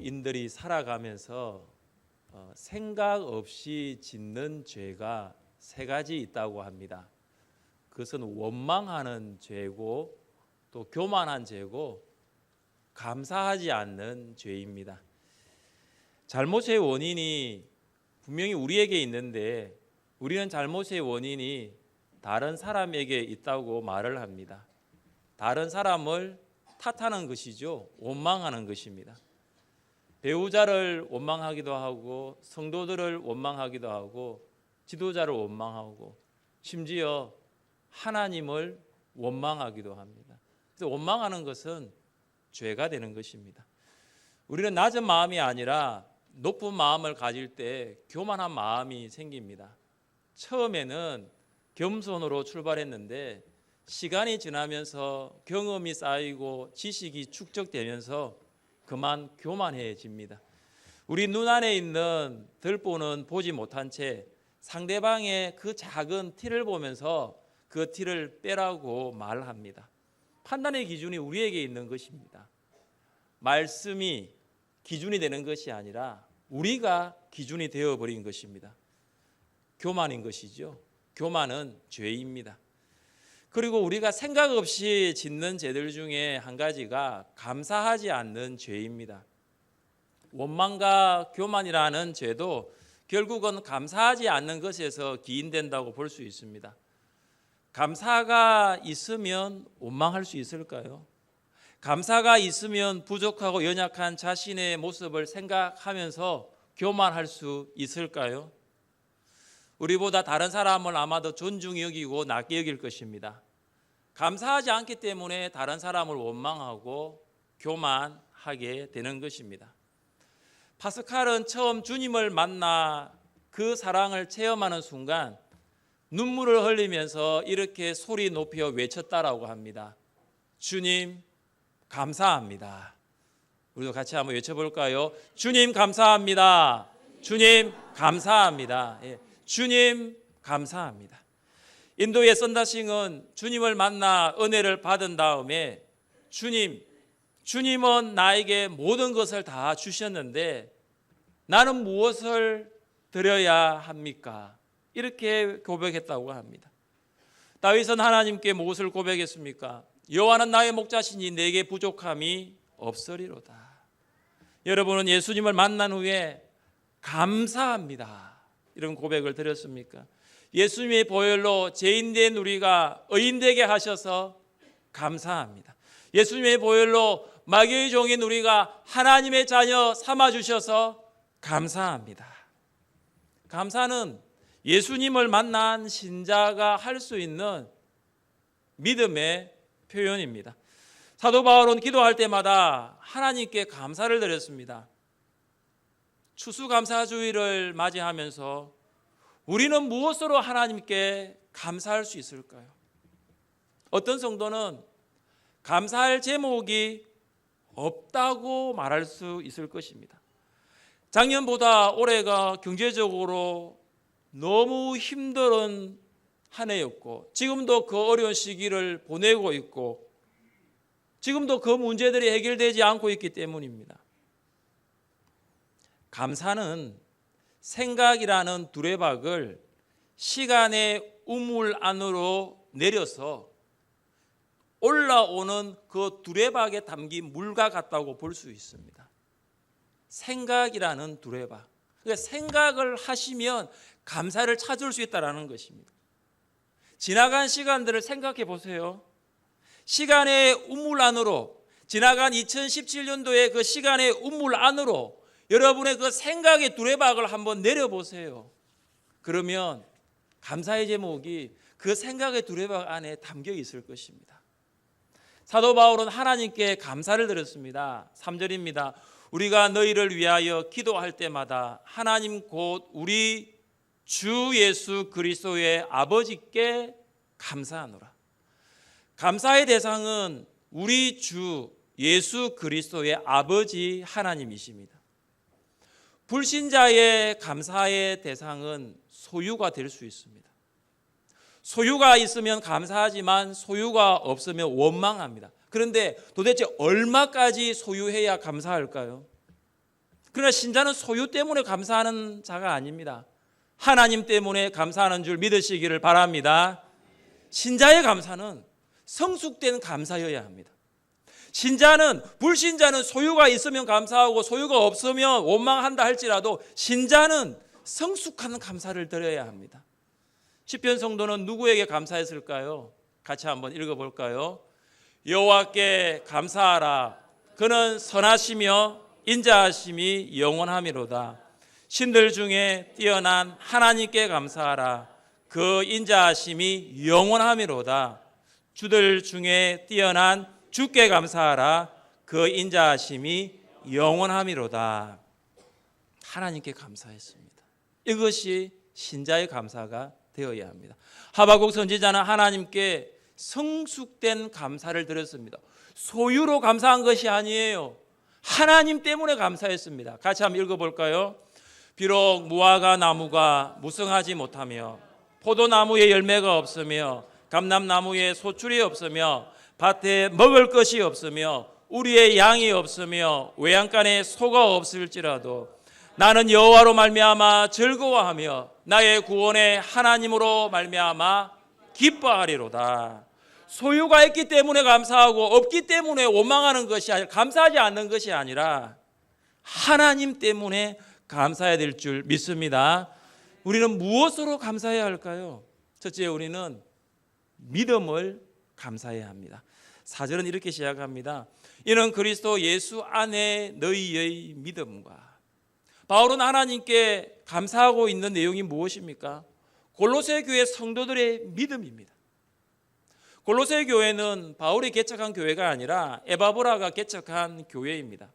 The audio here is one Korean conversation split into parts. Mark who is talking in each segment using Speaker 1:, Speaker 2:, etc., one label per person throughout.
Speaker 1: 그리스도인들이 살아가면서 생각 없이 짓는 죄가 세 가지 있다고 합니다. 그것은 원망하는 죄고 또 교만한 죄고 감사하지 않는 죄입니다. 잘못의 원인이 분명히 우리에게 있는데 우리는 잘못의 원인이 다른 사람에게 있다고 말을 합니다. 다른 사람을 탓하는 것이죠. 원망하는 것입니다. 배우자를 원망하기도 하고 성도들을 원망하기도 하고 지도자를 원망하고 심지어 하나님을 원망하기도 합니다. 그래서 원망하는 것은 죄가 되는 것입니다. 우리는 낮은 마음이 아니라 높은 마음을 가질 때 교만한 마음이 생깁니다. 처음에는 겸손으로 출발했는데 시간이 지나면서 경험이 쌓이고 지식이 축적되면서 그만 교만해집니다. 우리 눈 안에 있는 들보는 보지 못한 채 상대방의 그 작은 티를 보면서 그 티를 빼라고 말합니다. 판단의 기준이 우리에게 있는 것입니다. 말씀이 기준이 되는 것이 아니라 우리가 기준이 되어버린 것입니다. 교만인 것이죠. 교만은 죄입니다. 그리고 우리가 생각 없이 짓는 죄들 중에 한 가지가 감사하지 않는 죄입니다. 원망과 교만이라는 죄도 결국은 감사하지 않는 것에서 기인된다고 볼 수 있습니다. 감사가 있으면 원망할 수 있을까요? 감사가 있으면 부족하고 연약한 자신의 모습을 생각하면서 교만할 수 있을까요? 우리보다 다른 사람을 아마 더 존중히 여기고 낮게 여길 것입니다. 감사하지 않기 때문에 다른 사람을 원망하고 교만하게 되는 것입니다. 파스칼은 처음 주님을 만나 그 사랑을 체험하는 순간 눈물을 흘리면서 이렇게 소리 높여 외쳤다라고 합니다. 주님 감사합니다. 우리도 같이 한번 외쳐볼까요? 주님 감사합니다. 주님 감사합니다. 예. 주님 감사합니다. 인도의 썬다싱은 주님을 만나 은혜를 받은 다음에 주님은 나에게 모든 것을 다 주셨는데 나는 무엇을 드려야 합니까? 이렇게 고백했다고 합니다. 다윗은 하나님께 무엇을 고백했습니까? 여호와는 나의 목자시니 내게 부족함이 없으리로다. 여러분은 예수님을 만난 후에 감사합니다 이런 고백을 드렸습니까? 예수님의 보혈로 죄인된 우리가 의인되게 하셔서 감사합니다. 예수님의 보혈로 마귀의 종인 우리가 하나님의 자녀 삼아주셔서 감사합니다. 감사는 예수님을 만난 신자가 할 수 있는 믿음의 표현입니다. 사도 바울은 기도할 때마다 하나님께 감사를 드렸습니다. 추수감사주의를 맞이하면서 우리는 무엇으로 하나님께 감사할 수 있을까요? 어떤 성도는 감사할 제목이 없다고 말할 수 있을 것입니다. 작년보다 올해가 경제적으로 너무 힘든 한 해였고 지금도 그 어려운 시기를 보내고 있고 지금도 그 문제들이 해결되지 않고 있기 때문입니다. 감사는 생각이라는 두레박을 시간의 우물 안으로 내려서 올라오는 그 두레박에 담긴 물과 같다고 볼 수 있습니다. 생각이라는 두레박. 그러니까 생각을 하시면 감사를 찾을 수 있다는 것입니다. 지나간 시간들을 생각해 보세요. 시간의 우물 안으로 지나간 2017년도의 그 시간의 우물 안으로 여러분의 그 생각의 두레박을 한번 내려보세요. 그러면 감사의 제목이 그 생각의 두레박 안에 담겨 있을 것입니다. 사도 바울은 하나님께 감사를 드렸습니다. 3절입니다. 우리가 너희를 위하여 기도할 때마다 하나님 곧 우리 주 예수 그리스도의 아버지께 감사하노라. 감사의 대상은 우리 주 예수 그리스도의 아버지 하나님이십니다. 불신자의 감사의 대상은 소유가 될 수 있습니다. 소유가 있으면 감사하지만 소유가 없으면 원망합니다. 그런데 도대체 얼마까지 소유해야 감사할까요? 그러나 신자는 소유 때문에 감사하는 자가 아닙니다. 하나님 때문에 감사하는 줄 믿으시기를 바랍니다. 신자의 감사는 성숙된 감사여야 합니다. 신자는, 불신자는 소유가 있으면 감사하고 소유가 없으면 원망한다 할지라도 신자는 성숙한 감사를 드려야 합니다. 시편 성도는 누구에게 감사했을까요? 같이 한번 읽어볼까요? 여호와께 감사하라. 그는 선하시며 인자하심이 영원하미로다. 신들 중에 뛰어난 하나님께 감사하라. 그 인자하심이 영원하미로다. 주들 중에 뛰어난 주께 감사하라. 그 인자하심이 영원하미로다. 하나님께 감사했습니다. 이것이 신자의 감사가 되어야 합니다. 하박국 선지자는 하나님께 성숙된 감사를 드렸습니다. 소유로 감사한 것이 아니에요. 하나님 때문에 감사했습니다. 같이 한번 읽어볼까요? 비록 무화과 나무가 무성하지 못하며 포도나무에 열매가 없으며 감람나무에 소출이 없으며 밭에 먹을 것이 없으며 우리의 양이 없으며 외양간에 소가 없을지라도 나는 여호와로 말미암아 즐거워하며 나의 구원의 하나님으로 말미암아 기뻐하리로다. 소유가 있기 때문에 감사하고 없기 때문에 원망하는 것이 아니라, 감사하지 않는 것이 아니라 하나님 때문에 감사해야 될 줄 믿습니다. 우리는 무엇으로 감사해야 할까요? 첫째, 우리는 믿음을 감사해야 합니다. 4절은 이렇게 시작합니다. 이는 그리스도 예수 안에 너희의 믿음과. 바울은 하나님께 감사하고 있는 내용이 무엇입니까? 골로새 교회 성도들의 믿음입니다. 골로새 교회는 바울이 개척한 교회가 아니라 에바브라가 개척한 교회입니다.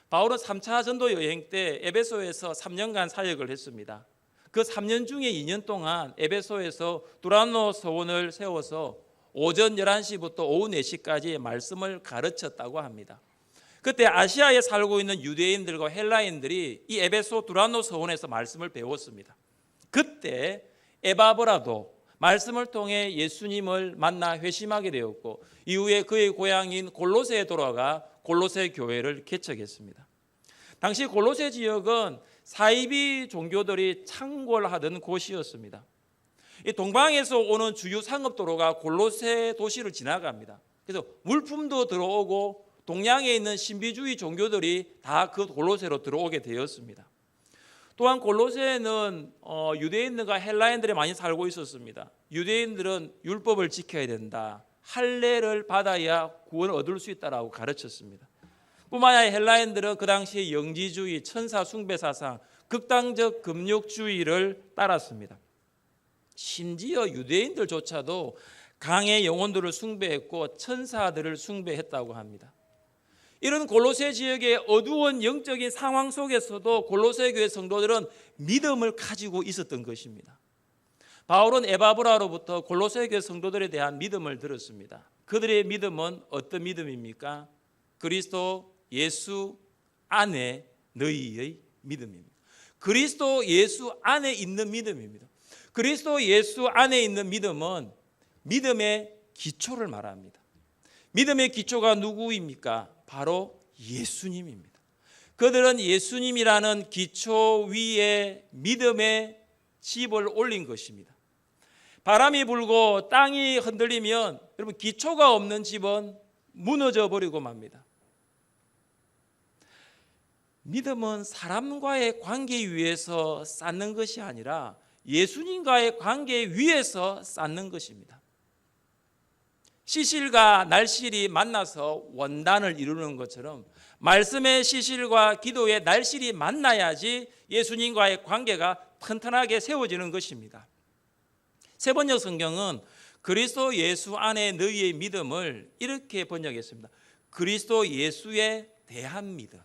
Speaker 1: 바울은 3차 전도 여행 때 에베소에서 3년간 사역을 했습니다. 그 3년 중에 2년 동안 에베소에서 두란노 서원을 세워서 오전 11시부터 오후 4시까지 말씀을 가르쳤다고 합니다. 그때 아시아에 살고 있는 유대인들과 헬라인들이 이 에베소 두란노 서원에서 말씀을 배웠습니다. 그때 에바브라도 말씀을 통해 예수님을 만나 회심하게 되었고 이후에 그의 고향인 골로새에 돌아가 골로새 교회를 개척했습니다. 당시 골로새 지역은 사이비 종교들이 창궐하던 곳이었습니다. 이 동방에서 오는 주요 상업도로가 골로새 도시를 지나갑니다. 그래서 물품도 들어오고 동양에 있는 신비주의 종교들이 다 그 골로새로 들어오게 되었습니다. 또한 골로새에는 유대인들과 헬라인들이 많이 살고 있었습니다. 유대인들은 율법을 지켜야 된다. 할례를 받아야 구원을 얻을 수 있다라고 가르쳤습니다. 뿐만 아니라 헬라인들은 그 당시에 영지주의, 천사 숭배 사상, 극단적 금욕주의를 따랐습니다. 심지어 유대인들조차도 강의 영혼들을 숭배했고 천사들을 숭배했다고 합니다. 이런 골로새 지역의 어두운 영적인 상황 속에서도 골로새 교회 성도들은 믿음을 가지고 있었던 것입니다. 바울은 에바브라로부터 골로새 교회 성도들에 대한 믿음을 들었습니다. 그들의 믿음은 어떤 믿음입니까? 그리스도 예수 안에 너희의 믿음입니다. 그리스도 예수 안에 있는 믿음입니다. 그리스도 예수 안에 있는 믿음은 믿음의 기초를 말합니다. 믿음의 기초가 누구입니까? 바로 예수님입니다. 그들은 예수님이라는 기초 위에 믿음의 집을 올린 것입니다. 바람이 불고 땅이 흔들리면 여러분 기초가 없는 집은 무너져 버리고 맙니다. 믿음은 사람과의 관계 위에서 쌓는 것이 아니라 예수님과의 관계 위에서 쌓는 것입니다. 시실과 날실이 만나서 원단을 이루는 것처럼 말씀의 시실과 기도의 날실이 만나야지 예수님과의 관계가 튼튼하게 세워지는 것입니다. 세 번역 성경은 그리스도 예수 안에 너희의 믿음을 이렇게 번역했습니다. 그리스도 예수에 대한 믿음.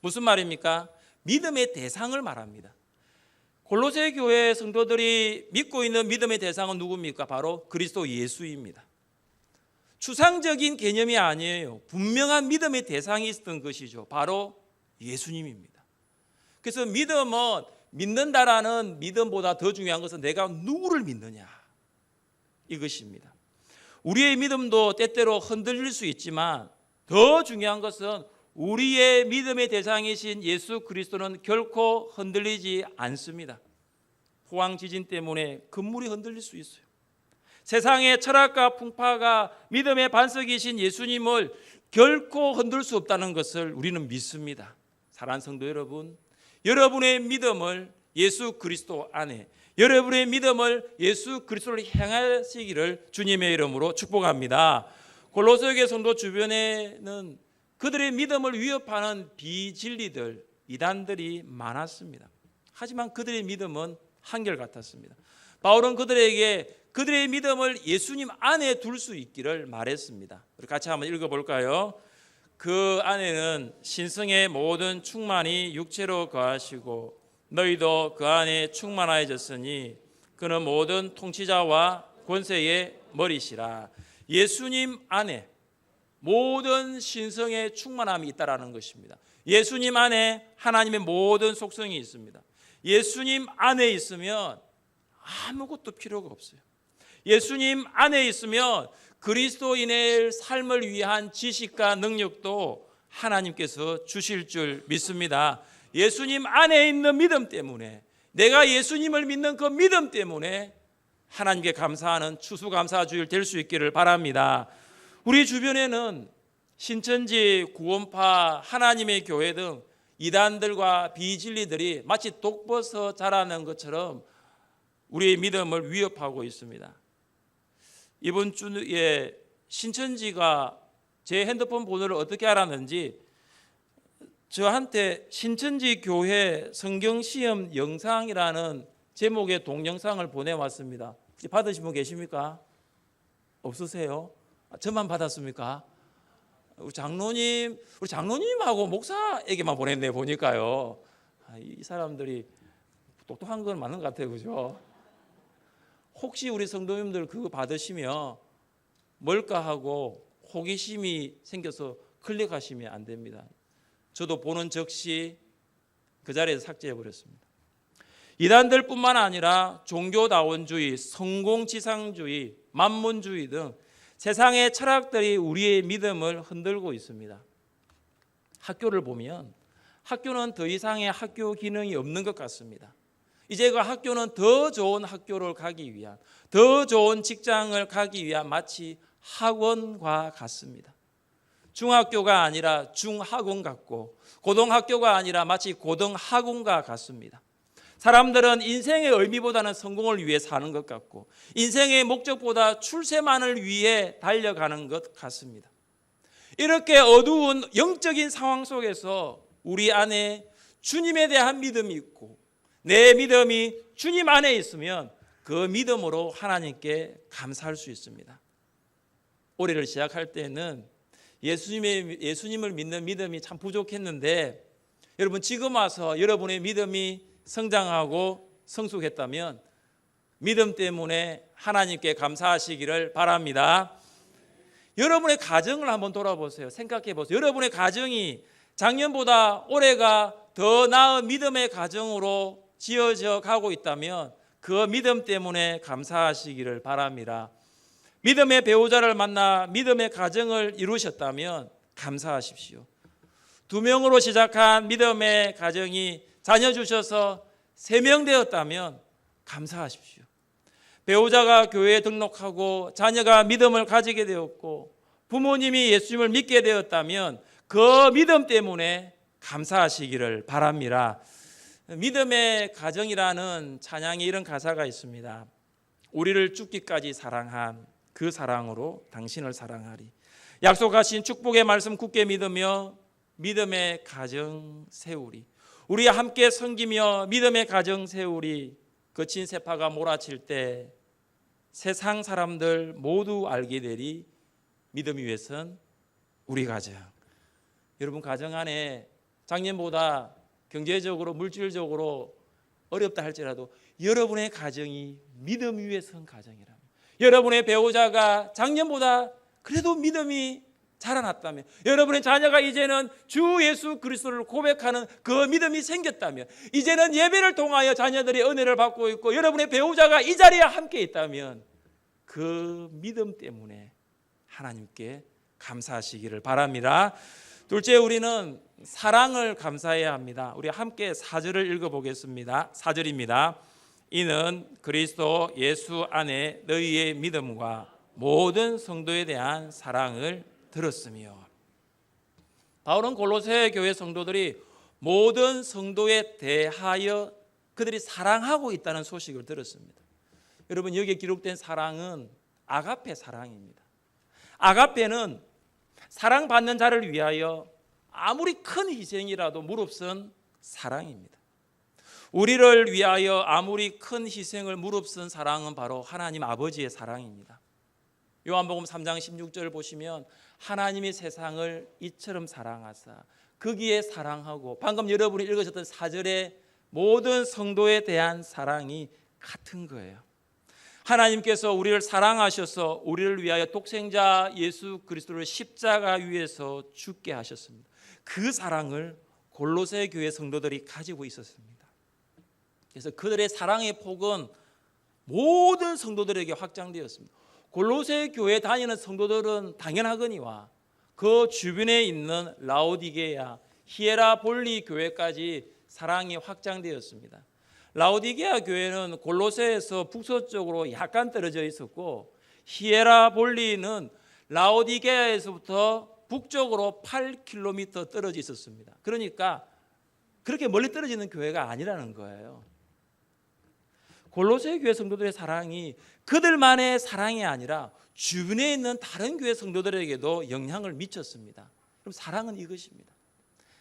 Speaker 1: 무슨 말입니까? 믿음의 대상을 말합니다. 골로새 교회 성도들이 믿고 있는 믿음의 대상은 누굽니까? 바로 그리스도 예수입니다. 추상적인 개념이 아니에요. 분명한 믿음의 대상이 있었던 것이죠. 바로 예수님입니다. 그래서 믿음은 믿는다라는 믿음보다 더 중요한 것은 내가 누구를 믿느냐 이것입니다. 우리의 믿음도 때때로 흔들릴 수 있지만 더 중요한 것은 우리의 믿음의 대상이신 예수 그리스도는 결코 흔들리지 않습니다. 포항 지진 때문에 건물이 흔들릴 수 있어요. 세상의 철학과 풍파가 믿음의 반석이신 예수님을 결코 흔들 수 없다는 것을 우리는 믿습니다. 사랑하는 성도 여러분, 여러분의 믿음을 예수 그리스도 안에, 여러분의 믿음을 예수 그리스도를 향하시기를 주님의 이름으로 축복합니다. 골로새교회 성도 주변에는 그들의 믿음을 위협하는 비진리들, 이단들이 많았습니다. 하지만 그들의 믿음은 한결같았습니다. 바울은 그들에게 그들의 믿음을 예수님 안에 둘 수 있기를 말했습니다. 우리 같이 한번 읽어볼까요? 그 안에는 신성의 모든 충만이 육체로 거하시고 너희도 그 안에 충만하여졌으니 그는 모든 통치자와 권세의 머리시라. 예수님 안에 모든 신성의 충만함이 있다라는 것입니다. 예수님 안에 하나님의 모든 속성이 있습니다. 예수님 안에 있으면 아무것도 필요가 없어요. 예수님 안에 있으면 그리스도인의 삶을 위한 지식과 능력도 하나님께서 주실 줄 믿습니다. 예수님 안에 있는 믿음 때문에, 내가 예수님을 믿는 그 믿음 때문에 하나님께 감사하는 추수감사주일 될 수 있기를 바랍니다. 우리 주변에는 신천지, 구원파, 하나님의 교회 등 이단들과 비진리들이 마치 독버섯 자라는 것처럼 우리의 믿음을 위협하고 있습니다. 이번 주에 신천지가 제 핸드폰 번호를 어떻게 알았는지 저한테 신천지 교회 성경시험 영상이라는 제목의 동영상을 보내왔습니다. 받으신 분 계십니까? 없으세요? 저만 받았습니까? 우리 장로님하고 목사에게만 보냈네 보니까요. 이 사람들이 똑똑한 건 맞는 것 같아요, 그죠? 혹시 우리 성도님들 그거 받으시면 뭘까 하고 호기심이 생겨서 클릭하시면 안 됩니다. 저도 보는 즉시 그 자리에서 삭제해 버렸습니다. 이단들뿐만 아니라 종교다원주의, 성공지상주의, 만문주의 등 세상의 철학들이 우리의 믿음을 흔들고 있습니다. 학교를 보면 학교는 더 이상의 학교 기능이 없는 것 같습니다. 이제 그 학교는 더 좋은 학교를 가기 위한, 더 좋은 직장을 가기 위한 마치 학원과 같습니다. 중학교가 아니라 중학원 같고 고등학교가 아니라 마치 고등학원과 같습니다. 사람들은 인생의 의미보다는 성공을 위해 사는 것 같고 인생의 목적보다 출세만을 위해 달려가는 것 같습니다. 이렇게 어두운 영적인 상황 속에서 우리 안에 주님에 대한 믿음이 있고 내 믿음이 주님 안에 있으면 그 믿음으로 하나님께 감사할 수 있습니다. 올해를 시작할 때는 예수님을 믿는 믿음이 참 부족했는데 여러분 지금 와서 여러분의 믿음이 성장하고 성숙했다면 믿음 때문에 하나님께 감사하시기를 바랍니다. 여러분의 가정을 한번 돌아보세요. 생각해 보세요. 여러분의 가정이 작년보다 올해가 더 나은 믿음의 가정으로 지어져 가고 있다면 그 믿음 때문에 감사하시기를 바랍니다. 믿음의 배우자를 만나 믿음의 가정을 이루셨다면 감사하십시오. 2명으로 시작한 믿음의 가정이 자녀 주셔서 3명 되었다면 감사하십시오. 배우자가 교회에 등록하고 자녀가 믿음을 가지게 되었고 부모님이 예수님을 믿게 되었다면 그 믿음 때문에 감사하시기를 바랍니다. 믿음의 가정이라는 찬양에 이런 가사가 있습니다. 우리를 죽기까지 사랑한 그 사랑으로 당신을 사랑하리. 약속하신 축복의 말씀 굳게 믿으며 믿음의 가정 세우리. 우리 함께 섬기며 믿음의 가정 세우리. 거친 세파가 몰아칠 때 세상 사람들 모두 알게 되리. 믿음 위에선 우리 가정. 여러분 가정 안에 작년보다 경제적으로 물질적으로 어렵다 할지라도 여러분의 가정이 믿음 위에 선 가정이라면, 여러분의 배우자가 작년보다 그래도 믿음이 자라났다면, 여러분의 자녀가 이제는 주 예수 그리스도를 고백하는 그 믿음이 생겼다면, 이제는 예배를 통하여 자녀들이 은혜를 받고 있고 여러분의 배우자가 이 자리에 함께 있다면 그 믿음 때문에 하나님께 감사하시기를 바랍니다. 둘째, 우리는 사랑을 감사해야 합니다. 우리 함께 4절을 읽어보겠습니다. 4절입니다. 이는 그리스도 예수 안에 너희의 믿음과 모든 성도에 대한 사랑을 들었으며. 바울은 골로새 교회 성도들이 모든 성도에 대하여 그들이 사랑하고 있다는 소식을 들었습니다. 여러분, 여기에 기록된 사랑은 아가페 사랑입니다. 아가페는 사랑받는 자를 위하여 아무리 큰 희생이라도 무릅쓴 사랑입니다. 우리를 위하여 아무리 큰 희생을 무릅쓴 사랑은 바로 하나님 아버지의 사랑입니다. 요한복음 3장 16절을 보시면 하나님이 세상을 이처럼 사랑하사 거기에 사랑하고, 방금 여러분이 읽으셨던 4절의 모든 성도에 대한 사랑이 같은 거예요. 하나님께서 우리를 사랑하셔서 우리를 위하여 독생자 예수 그리스도를 십자가 위에서 죽게 하셨습니다. 그 사랑을 골로새 교회 성도들이 가지고 있었습니다. 그래서 그들의 사랑의 폭은 모든 성도들에게 확장되었습니다. 골로새 교회 다니는 성도들은 당연하거니와 그 주변에 있는 라오디게야, 히에라볼리 교회까지 사랑이 확장되었습니다. 라오디게아 교회는 골로새에서 북서쪽으로 약간 떨어져 있었고, 히에라볼리는 라오디게아에서부터 북쪽으로 8km 떨어져 있었습니다. 그러니까 그렇게 멀리 떨어지는 교회가 아니라는 거예요. 골로새 교회 성도들의 사랑이 그들만의 사랑이 아니라 주변에 있는 다른 교회 성도들에게도 영향을 미쳤습니다. 그럼 사랑은 이것입니다.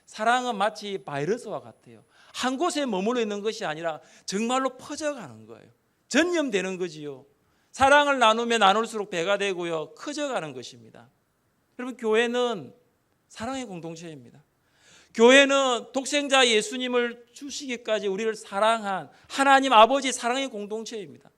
Speaker 1: 사랑은 마치 바이러스와 같아요. 한 곳에 머물러 있는 것이 아니라 정말로 퍼져가는 거예요. 전염되는 거지요. 사랑을 나누면 나눌수록 배가 되고요, 커져가는 것입니다. 여러분, 교회는 사랑의 공동체입니다. 교회는 독생자 예수님을 주시기까지 우리를 사랑한 하나님 아버지 사랑의 공동체입니다.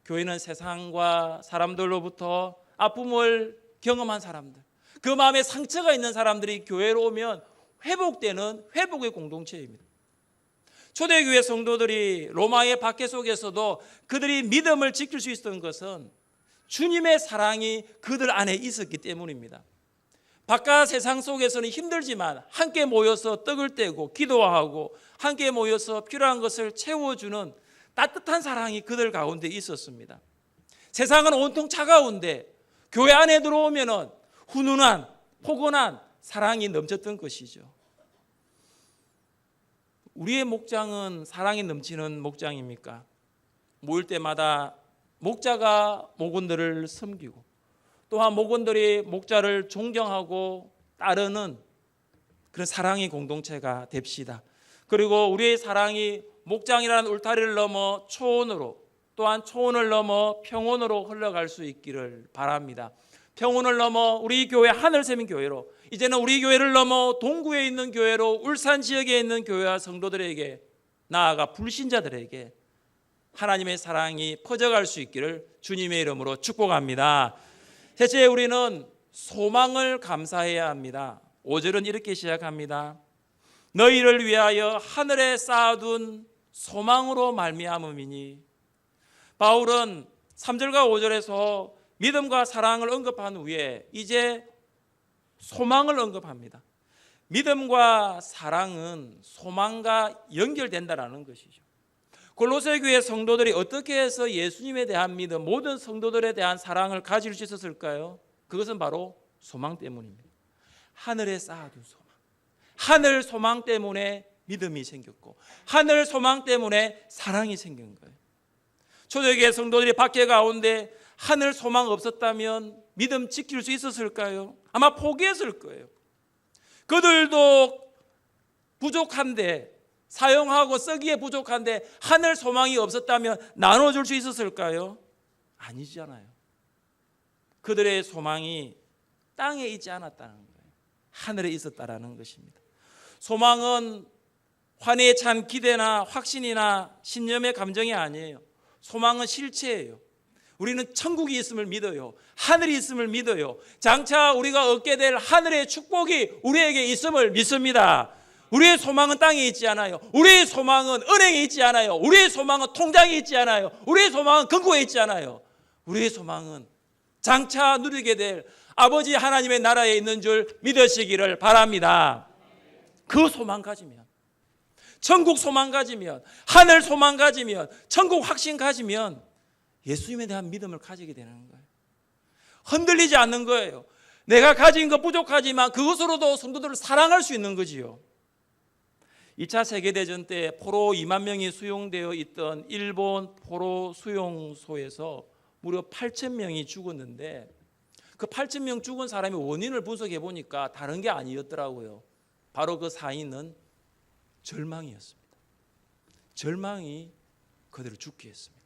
Speaker 1: 교회는 세상과 사람들로부터 아픔을 경험한 사람들, 그 마음에 상처가 있는 사람들이 교회로 오면 회복되는 회복의 공동체입니다. 초대교회 성도들이 로마의 박해 속에서도 그들이 믿음을 지킬 수 있었던 것은 주님의 사랑이 그들 안에 있었기 때문입니다. 바깥 세상 속에서는 힘들지만 함께 모여서 떡을 떼고 기도하고 함께 모여서 필요한 것을 채워주는 따뜻한 사랑이 그들 가운데 있었습니다. 세상은 온통 차가운데 교회 안에 들어오면 훈훈한 포근한 사랑이 넘쳤던 것이죠. 우리의 목장은 사랑이 넘치는 목장입니까? 모일 때마다 목자가 목원들을 섬기고, 또한 목원들이 목자를 존경하고 따르는 그런 사랑의 공동체가 됩시다. 그리고 우리의 사랑이 목장이라는 울타리를 넘어 초원으로, 또한 초원을 넘어 평원으로 흘러갈 수 있기를 바랍니다. 평원을 넘어 우리 교회 하늘샘인 교회로, 이제는 우리 교회를 넘어 동구에 있는 교회로 울산 지역에 있는 교회와 성도들에게, 나아가 불신자들에게 하나님의 사랑이 퍼져갈 수 있기를 주님의 이름으로 축복합니다. 셋째, 우리는 소망을 감사해야 합니다. 5절은 이렇게 시작합니다. 너희를 위하여 하늘에 쌓아둔 소망으로 말미암음이니. 바울은 3절과 5절에서 믿음과 사랑을 언급한 후에 이제 소망을 언급합니다. 믿음과 사랑은 소망과 연결된다는 것이죠. 골로새 교회 성도들이 어떻게 해서 예수님에 대한 믿음, 모든 성도들에 대한 사랑을 가질 수 있었을까요? 그것은 바로 소망 때문입니다. 하늘에 쌓아둔 소망, 하늘 소망 때문에 믿음이 생겼고, 하늘 소망 때문에 사랑이 생긴 거예요. 초대교회 성도들이 박해 가운데 하늘 소망 없었다면 믿음 지킬 수 있었을까요? 아마 포기했을 거예요. 그들도 부족한데, 사용하고 쓰기에 부족한데 하늘 소망이 없었다면 나눠줄 수 있었을까요? 아니잖아요. 그들의 소망이 땅에 있지 않았다는 거예요. 하늘에 있었다라는 것입니다. 소망은 환희에 찬 기대나 확신이나 신념의 감정이 아니에요. 소망은 실체예요. 우리는 천국이 있음을 믿어요. 하늘이 있음을 믿어요. 장차 우리가 얻게 될 하늘의 축복이 우리에게 있음을 믿습니다. 우리의 소망은 땅에 있지 않아요. 우리의 소망은 은행에 있지 않아요. 우리의 소망은 통장에 있지 않아요. 우리의 소망은 금고에 있지 않아요. 우리의 소망은 장차 누리게 될 아버지 하나님의 나라에 있는 줄 믿으시기를 바랍니다. 그 소망 가지면, 천국 소망 가지면, 하늘 소망 가지면, 천국 확신 가지면 예수님에 대한 믿음을 가지게 되는 거예요. 흔들리지 않는 거예요. 내가 가진 것 부족하지만 그것으로도 성도들을 사랑할 수 있는 거지요. 2차 세계대전 때 포로 2만 명이 수용되어 있던 일본 포로 수용소에서 무려 8천 명이 죽었는데, 그 8천 명 죽은 사람의 원인을 분석해 보니까 다른 게 아니었더라고요. 바로 그 사인은 절망이었습니다. 절망이 그들을 죽게 했습니다.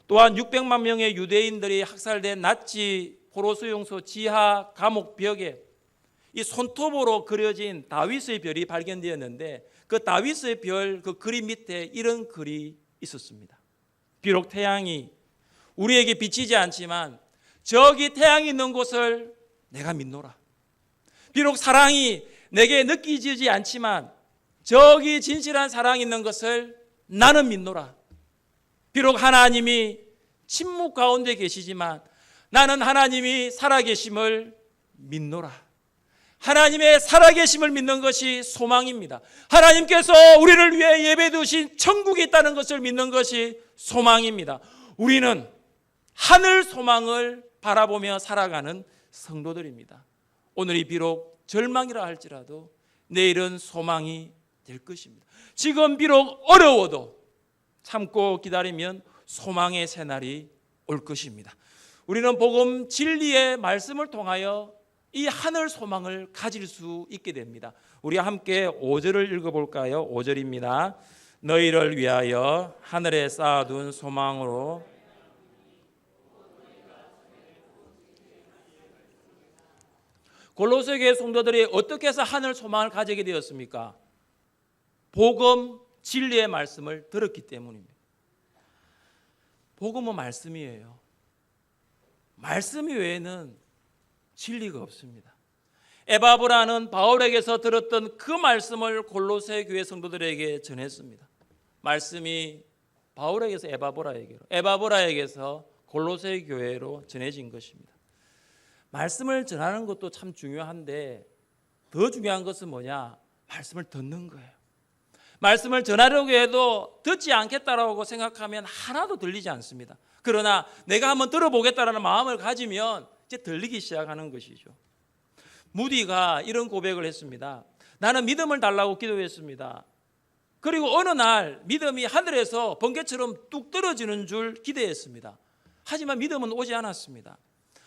Speaker 1: 또한 600만 명의 유대인들이 학살된 나치 포로 수용소 지하 감옥 벽에 이 손톱으로 그려진 다윗의 별이 발견되었는데, 그 다윗의 별 그 그림 밑에 이런 글이 있었습니다. 비록 태양이 우리에게 비치지 않지만 저기 태양이 있는 곳을 내가 믿노라. 비록 사랑이 내게 느껴지지 않지만 저기 진실한 사랑이 있는 것을 나는 믿노라. 비록 하나님이 침묵 가운데 계시지만 나는 하나님이 살아계심을 믿노라. 하나님의 살아계심을 믿는 것이 소망입니다. 하나님께서 우리를 위해 예배 두신 천국이 있다는 것을 믿는 것이 소망입니다. 우리는 하늘 소망을 바라보며 살아가는 성도들입니다. 오늘이 비록 절망이라 할지라도 내일은 소망이 될 것입니다. 지금 비록 어려워도 참고 기다리면 소망의 새날이 올 것입니다. 우리는 복음 진리의 말씀을 통하여 이 하늘 소망을 가질 수 있게 됩니다. 우리 함께 5절을 읽어볼까요? 5절입니다. 너희를 위하여 하늘에 쌓아둔 소망으로 골로새 교회 성도들이 어떻게 해서 하늘 소망을 가지게 되었습니까? 복음 진리의 말씀을 들었기 때문입니다. 복음은 말씀이에요. 말씀 외에는 진리가 없습니다. 에바브라는 바울에게서 들었던 그 말씀을 골로새 교회 성도들에게 전했습니다. 말씀이 바울에게서 에바브라에게로, 에바브라에게서 골로새 교회로 전해진 것입니다. 말씀을 전하는 것도 참 중요한데 더 중요한 것은 뭐냐? 말씀을 듣는 거예요. 말씀을 전하려고 해도 듣지 않겠다라고 생각하면 하나도 들리지 않습니다. 그러나 내가 한번 들어보겠다라는 마음을 가지면 이제 들리기 시작하는 것이죠. 무디가 이런 고백을 했습니다. 나는 믿음을 달라고 기도했습니다. 그리고 어느 날 믿음이 하늘에서 번개처럼 뚝 떨어지는 줄 기대했습니다. 하지만 믿음은 오지 않았습니다.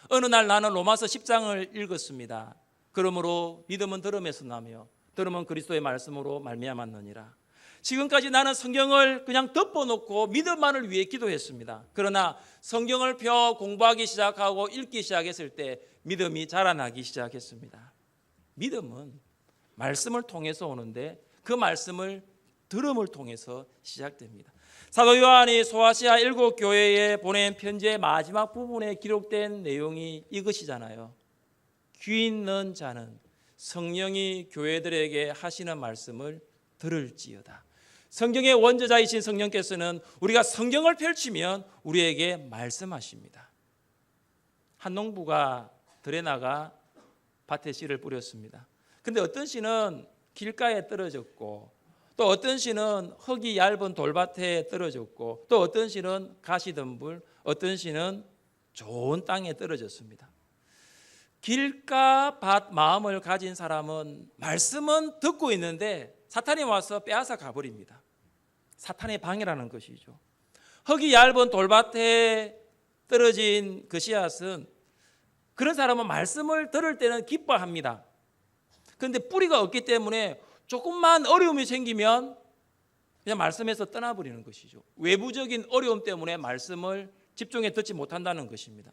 Speaker 1: 어느 날 나는 로마서 10장을 읽었습니다. 그러므로 믿음은 들음에서 나며 들음은 그리스도의 말씀으로 말미암았느니라. 지금까지 나는 성경을 그냥 덮어놓고 믿음만을 위해 기도했습니다. 그러나 성경을 펴 공부하기 시작하고 읽기 시작했을 때 믿음이 자라나기 시작했습니다. 믿음은 말씀을 통해서 오는데 그 말씀을 들음을 통해서 시작됩니다. 사도 요한이 소아시아 7교회에 보낸 편지의 마지막 부분에 기록된 내용이 이것이잖아요. 귀 있는 자는 성령이 교회들에게 하시는 말씀을 들을지어다. 성경의 원저자이신 성령께서는 우리가 성경을 펼치면 우리에게 말씀하십니다. 한 농부가 들에 나가 밭에 씨를 뿌렸습니다. 근데 어떤 씨는 길가에 떨어졌고 또 어떤 씨는 흙이 얇은 돌밭에 떨어졌고 또 어떤 씨는 가시덤불, 어떤 씨는 좋은 땅에 떨어졌습니다. 길가 밭 마음을 가진 사람은 말씀은 듣고 있는데 사탄이 와서 빼앗아 가버립니다. 사탄의 방해라는 것이죠. 흙이 얇은 돌밭에 떨어진 그 씨앗은 그런 사람은 말씀을 들을 때는 기뻐합니다. 그런데 뿌리가 없기 때문에 조금만 어려움이 생기면 그냥 말씀에서 떠나버리는 것이죠. 외부적인 어려움 때문에 말씀을 집중해 듣지 못한다는 것입니다.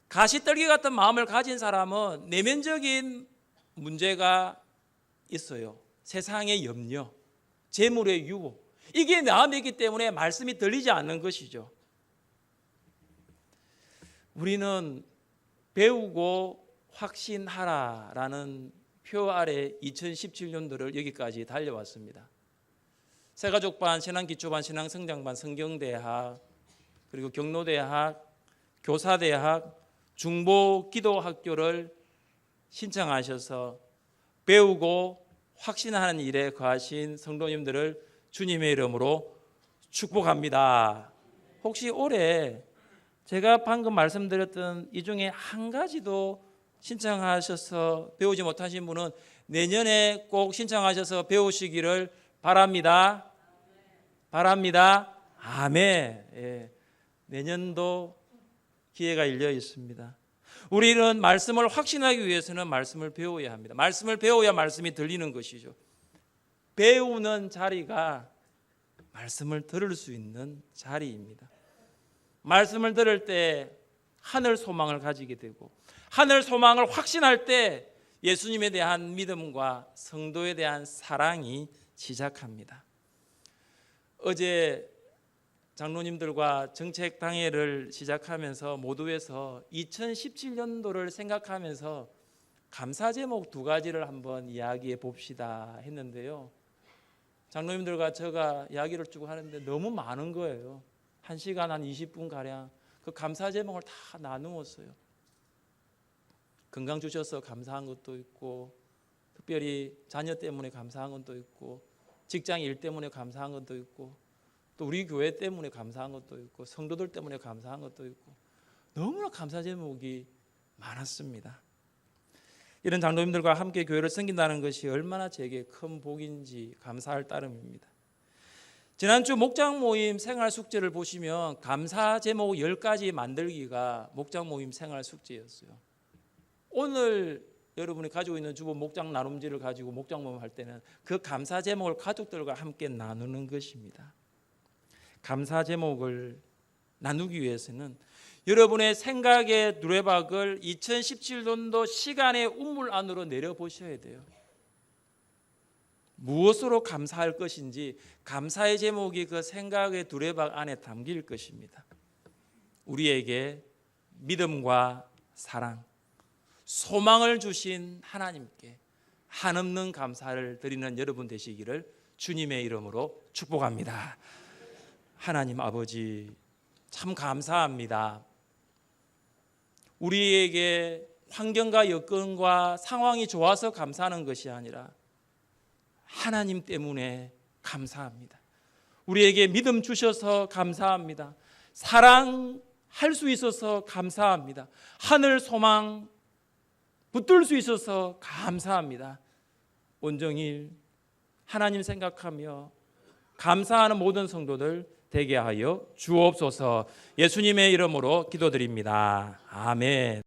Speaker 1: 가시떨기 같은 마음을 가진 사람은 내면적인 문제가 있어요. 세상의 염려, 재물의 유혹, 이게 마음에 있기 때문에 말씀이 들리지 않는 것이죠. 우리는 배우고 확신하라라는 표 아래 2017년도를 여기까지 달려왔습니다. 새가족반, 신앙기초반, 신앙성장반, 성경대학, 그리고 경로대학, 교사대학, 중보 기도 학교를 신청하셔서 배우고 확신하는 일에 거하신 성도님들을 주님의 이름으로 축복합니다. 혹시 올해 제가 방금 말씀드렸던 이 중에 한 가지도 신청하셔서 배우지 못하신 분은 내년에 꼭 신청하셔서 배우시기를 바랍니다. 바랍니다. 아멘. 예. 내년도 기회가 열려 있습니다. 우리는 말씀을 확신하기 위해서는 말씀을 배워야 합니다. 말씀을 배워야 말씀이 들리는 것이죠. 배우는 자리가 말씀을 들을 수 있는 자리입니다. 말씀을 들을 때 하늘 소망을 가지게 되고 하늘 소망을 확신할 때 예수님에 대한 믿음과 성도에 대한 사랑이 시작합니다. 어제 장로님들과 정책당회를 시작하면서 모두에서 2017년도를 생각하면서 감사 제목 2가지를 한번 이야기해 봅시다 했는데요. 장로님들과 제가 이야기를 쭉 하는데 너무 많은 거예요. 1시간 한 20분가량 그 감사 제목을 다 나누었어요. 건강 주셔서 감사한 것도 있고, 특별히 자녀 때문에 감사한 것도 있고, 직장 일 때문에 감사한 것도 있고, 또 우리 교회 때문에 감사한 것도 있고, 성도들 때문에 감사한 것도 있고, 너무나 감사 제목이 많았습니다. 이런 장로님들과 함께 교회를 섬긴다는 것이 얼마나 제게 큰 복인지 감사할 따름입니다. 지난주 목장 모임 생활 숙제를 보시면 감사 제목 10가지 만들기가 목장 모임 생활 숙제였어요. 오늘 여러분이 가지고 있는 주보 목장 나눔지를 가지고 목장 모임 할 때는 그 감사 제목을 가족들과 함께 나누는 것입니다. 감사 제목을 나누기 위해서는 여러분의 생각의 누레박을 2017년도 시간의 운물 안으로 내려보셔야 돼요. 무엇으로 감사할 것인지 감사의 제목이 그 생각의 두레박 안에 담길 것입니다. 우리에게 믿음과 사랑, 소망을 주신 하나님께 한없는 감사를 드리는 여러분 되시기를 주님의 이름으로 축복합니다. 하나님 아버지, 참 감사합니다. 우리에게 환경과 여건과 상황이 좋아서 감사하는 것이 아니라 하나님 때문에 감사합니다. 우리에게 믿음 주셔서 감사합니다. 사랑할 수 있어서 감사합니다. 하늘 소망 붙들 수 있어서 감사합니다. 온종일 하나님 생각하며 감사하는 모든 성도들 되게 하여 주옵소서. 예수님의 이름으로 기도드립니다. 아멘.